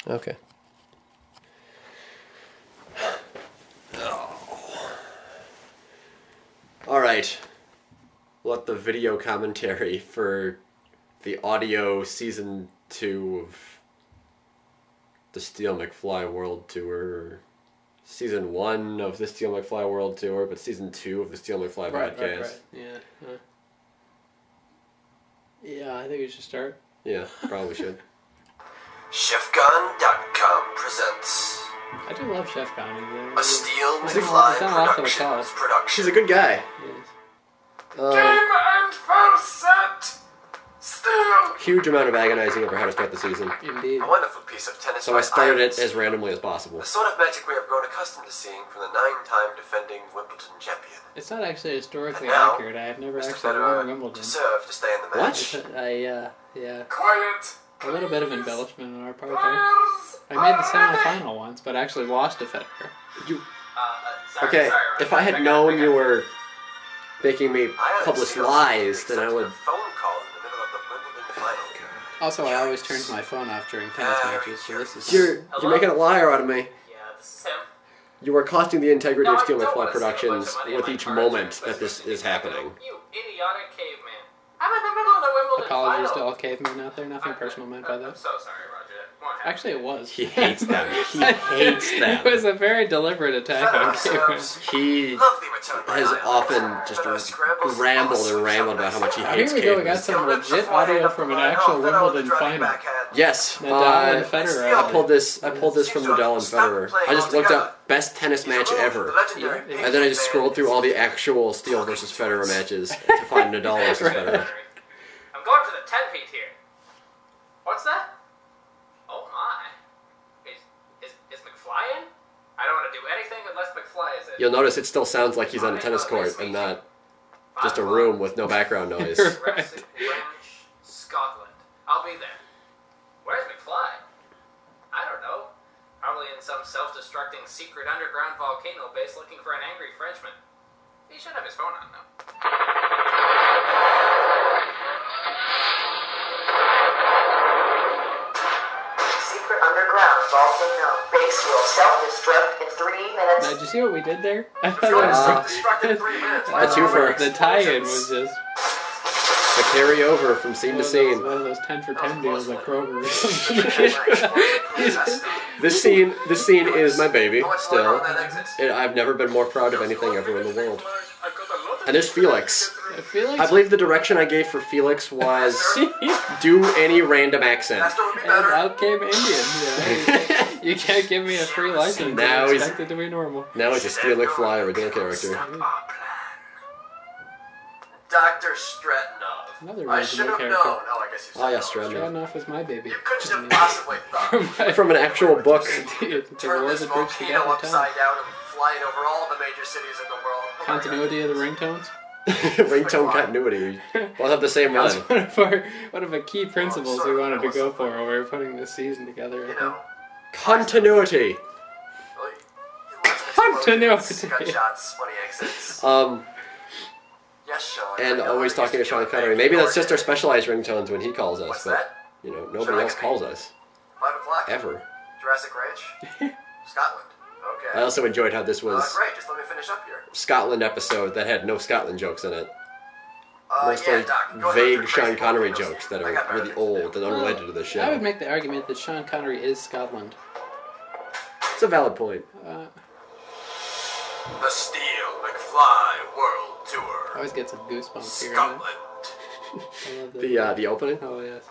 Okay. Alright. Let the video commentary for the audio season 2 of the Steele McFly World Tour. Season 1 of the Steele McFly World Tour, but season 2 of the Steele McFly podcast. Right. Yeah. Yeah, I think we should start. Yeah, probably should. ChefGon.com presents I do love Chef Gon. a Steele McFly Productions production. He's a good guy. Game and first set. Steele. Huge amount of agonizing over how to start the season. Indeed. A wonderful piece of tennis. So I started it as randomly as possible. The sort of magic we have grown accustomed to seeing from the 9-time defending Wimbledon champion. It's not actually historically And now, accurate. I have never Mr. actually Federer won Wimbledon. deserved to stay in the match. What? Yeah. Quiet. A little bit of embellishment on our part there. Players I made the are ready. semifinal once, but actually lost to Federer. Okay, if I had known you were making me I had publish Steele lies, then I accepted would... a phone call in the middle of the Wimbledon final. Also, I always turn my phone off during tennis matches, so this is... You're making a liar out of me. Yeah, this is him. You are costing the integrity of No, I Steele don't McFly wanna see a bunch Productions of money in with my each card moment checks, that this is happening. You idiotic caveman. I'm in the middle of the Wimbledon Apologies to final. all cavemen out there, nothing personal meant by I'm that. so sorry, Roger. What happened? Actually, it was. He hates them. He hates them. It was a very deliberate attack on cavemen. He Lovely return by has Lyle. often just Federer scrambles rambled the and rambled about how much he Oh, hates here we go, we got cavemen. some Rips the legit forehand audio up from the an line. actual Federer with the Wimbledon driving final. backhand. Yes, Nadal and Federer. I pulled this from Nadal and Federer. I just looked up best tennis match ever, Yeah. and then I just scrolled through all the actual Steele versus Federer matches to find Nadal versus Federer. I'm going for the 10-feet here. What's that? Oh my. Is McFly in? I don't want to do anything unless McFly is in. You'll notice it still sounds like he's on a tennis court and not just a room with no background noise. Crescent Ranch, Scotland. I'll be there. Where's McFly? I don't know. Probably in some self-destructing secret underground volcano base looking for an angry Frenchman. He should have his phone on though. Secret underground volcano base will self-destruct in 3 minutes. Now, did you see what we did there? I thought Going that was... self-destruct in 3 minutes. A twofer. The tie-in was just... The carryover from scene to scene. One of those 10 for 10 deals at Kroger or something. This scene is my baby, still. On that exit. I've never been more proud of anything ever in the world. And there's Felix. I feel like... I believe the direction I gave for Felix was do any random accent. Faster would be And better. out came Indian. You can't give me a free license. Now I he's- expect it to be normal. Now he's a Steele McFly original character. Dr. Stratnov. Another I original should have known. character. Oh, I guess you said Oh yeah, no. Stratton. Enough is my baby. You couldn't have possibly thought. From an actual book. The Turn war this that bridged the volcano gap in time. upside down and fly it over all the major cities in the world. Continuity of the ringtones. Ringtone continuity. Both have the same That was line. one of the key principles we wanted to go for when we were putting this season together. I You think. know. Continuity. Continuity. Gunshots, funny exits. Yes, Sean. And I know always how talking to you Sean used Connery. be Maybe that's ignored. just our specialized ringtones when he calls us, What's but that? you know, nobody else calls us 5 o'clock? ever. Jurassic Ranch? Scotland. Okay. I also enjoyed how this was Great, just let me finish up here. Scotland episode that had no Scotland jokes in it. Mostly Yeah, Doc, go ahead with vague your Sean crazy Connery videos. jokes that I got are better really things to do. old and unrelated to the I show. would make the argument that Sean Connery is Scotland. It's a valid point. The Steele McFly World I Tour. always get some goosebumps here. Scotland. I love that. The opening. Oh yes.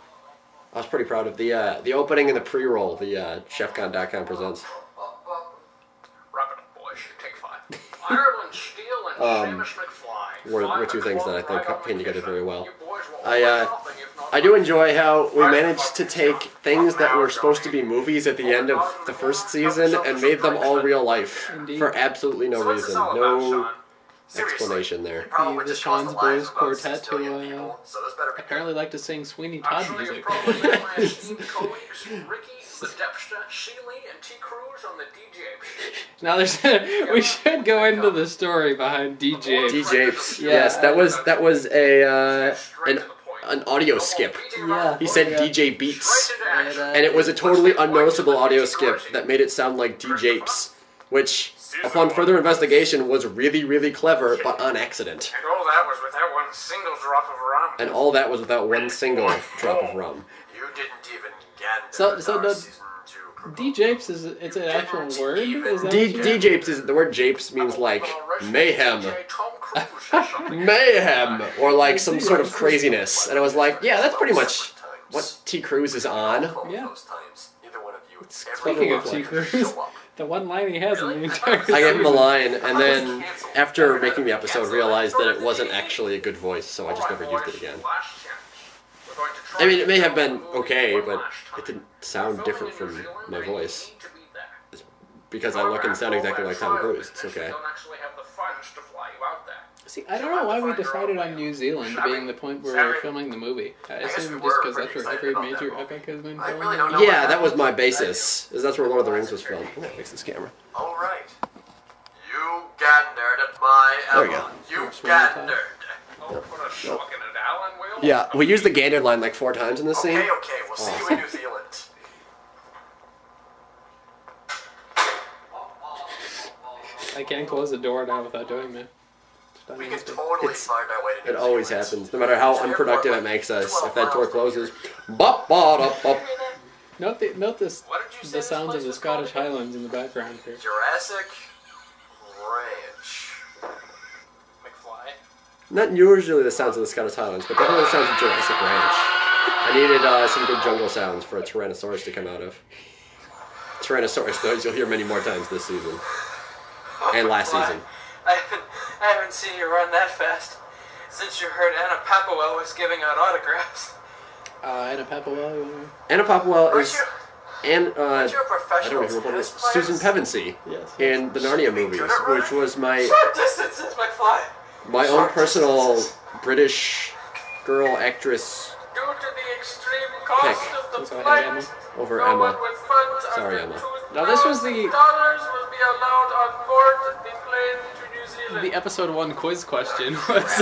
I was pretty proud of the opening and the pre-roll. The ChefCon.com presents. Wrap it up, boys. Take 5. Ireland, Steele, and Seamus McFly. were two things that I think came together very well. You boys will I I do enjoy how we managed to take things that were supposed to be movies at the end of the first season and made them all real life Indeed. for absolutely no So what's this reason, all about, no Sean? explanation there. The Sean's Boys Quartet who apparently like to sing Sweeney I'm Todd sure music. you've probably met my esteemed colleagues, Ricky, Ledepsta, Sheely, and T. Cruz on the DJ. Now there's we should go into the story behind DJ. DJs. Yeah, Yes, that was a Straight an to the point. an audio skip. Yeah. He said Yeah. DJ Beats. And, And it was a totally unnoticeable audio skip that made it sound like DJapes, which, upon further investigation, was really, really clever, but on accident. And all that was without one single drop of rum. And all that was without one single drop of rum. You didn't even gander So at the our season 2 proposal. DJapes it's an actual word? Is that what you- DJapes is the word japes means like mayhem. Tom Cruise or something. Mayhem, or like some sort of craziness. And I was like, yeah, that's pretty much what T. Cruz is on. Yeah. Those times, neither one of you ever Speaking of wanted T. to Cruz, show up. the one line he has in the entire I gave him a season. line, and then after making the episode, realized that it wasn't actually a good voice, so I just never used it again. I mean, it may have been okay, but it didn't sound different from my voice. Because I look and sound exactly like Tom Cruise. It's okay. See, I don't know why we decided on New Zealand being the point where we were filming the movie. I assume just because that's where every major epic has been I filmed. really don't know. Yeah, that was my basis. Is that's where Lord of the Rings was filmed. I'm gonna fix this camera. All right. You gandered at my There we elbow. go. You That's one more time. gandered. Yeah, we used the gander line like 4 times in this scene. Okay, we'll see you in New Zealand. I can't close the door now without doing that. Just We can unanswered. totally find our way to New It always Zealand. happens, no matter how unproductive it makes us. If that door closes, bop, bop, bop, bop. Note this, What did you say the this sounds place of the was called Scottish again? Highlands in the background here. Jurassic Ranch. McFly. Not usually the sounds of the Scottish Highlands, but definitely the sounds of Jurassic Ranch. I needed some good jungle sounds for a Tyrannosaurus to come out of. Tyrannosaurus noise you'll hear many more times this season. And last season. I haven't seen you run that fast since you heard Anna Papawell was giving out autographs. Anna Papawell, Anna Popwell Aren't is... you, And, aren't you a I professional don't even remember tennis player? Susan Pevensey yes. in the Narnia movies, which was my Short distances, McFly. own personal British girl actress Due to the extreme cost Pick. of the So I flight, had Emma. over no Emma. one with funds Sorry, under Emma. Now, this was the- $2,000 will be allowed on board the plane to New Zealand. The episode 1 quiz question was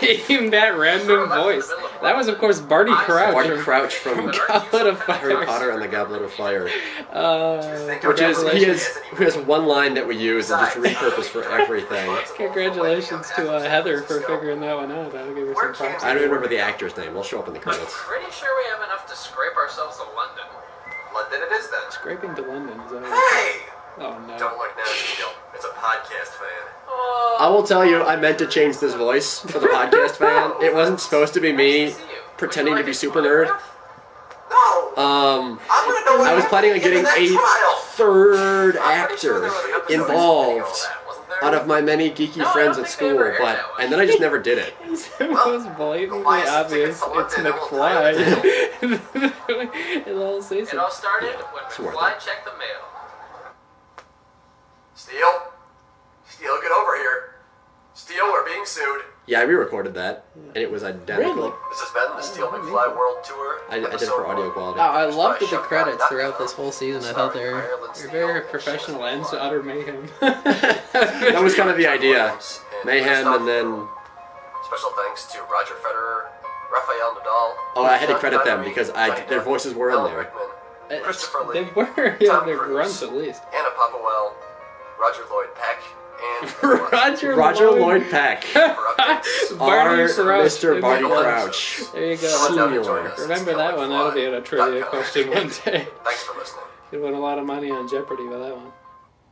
name that random voice. That was, of course, Barty Crouch. Barty Crouch from Goblet of Harry Fire. Potter and the Goblet of Fire. Which Which is, he has one line that we use and just repurpose for everything. Congratulations to Heather for figuring that one out. I'll give her some props. I don't remember the actor's name. We'll show up in the credits. Pretty sure we have enough to scrape ourselves to London. London it is then. Scraping to London, is that what Hey! Oh no. Don't look now, Steele. It's a podcast fan. I will tell you, I meant to change this voice for the podcast fan. It wasn't supposed to be me pretending to be super nerd. No! I'm gonna know what I was planning on happened in getting the next a trial. third I'm pretty sure actor there was an episode involved of that, wasn't there? out of my many geeky friends at school, and then I just never did it. It was blatantly buy some obvious. tickets to It's London and we'll McFly. It'll say It all started when worth McFly it. checked the mail. Steele? Steele, get over here. Steele, we're being sued. Yeah, I re-recorded that, and it was identical. Really? This has been the Steele McFly World Tour. I did it for audio quality. Oh, I loved the credits throughout this whole season. I thought they were very professional ends to utter mayhem. That was kind of the idea. Mayhem, and then... Special thanks to Roger Federer, Rafael Nadal. Oh, I had to John credit them Connery, because Johnny their Depp, voices were in Alan there. Rickman, Christopher They Lee, were, yeah, Tom they're Cruise, grunts at least. Anna Popplewell, Roger Lloyd Peck, and Roger Lloyd Peck. for updates. Our Barty Crouch. Mr. Barty McFly. Crouch. There you go. Come on down and join Senior. us. Remember that one? That'll be in a trivia question one day. Thanks for listening. You win a lot of money on Jeopardy with that one.